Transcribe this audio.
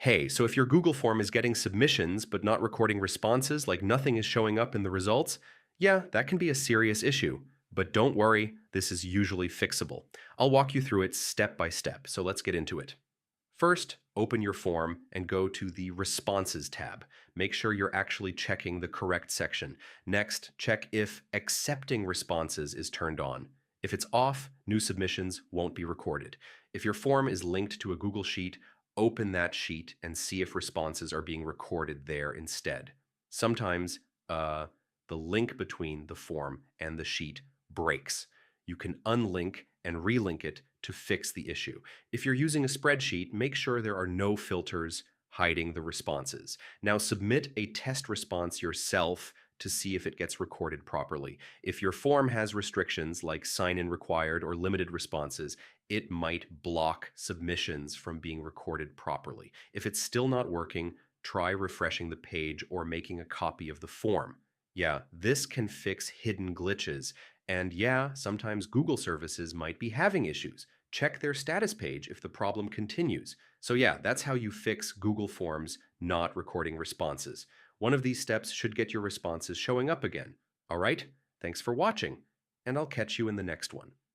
Hey, so if your Google form is getting submissions but not recording responses, like nothing is showing up in the results, yeah, that can be a serious issue. But don't worry, this is usually fixable. I'll walk you through it step by step, so let's get into it. First, open your form and go to the Responses tab. Make sure you're actually checking the correct section. Next, check if Accepting Responses is turned on. If it's off, new submissions won't be recorded. If your form is linked to a Google Sheet, open that sheet and see if responses are being recorded there instead. Sometimes the link between the form and the sheet breaks. You can unlink and relink it to fix the issue. If you're using a spreadsheet, make sure there are no filters hiding the responses. Now submit a test response yourself to see if it gets recorded properly. If your form has restrictions like sign-in required or limited responses, it might block submissions from being recorded properly. If it's still not working, try refreshing the page or making a copy of the form. Yeah, this can fix hidden glitches. And yeah, sometimes Google services might be having issues. Check their status page if the problem continues. So yeah, that's how you fix Google Forms not recording responses. One of these steps should get your responses showing up again. All right? Thanks for watching, and I'll catch you in the next one.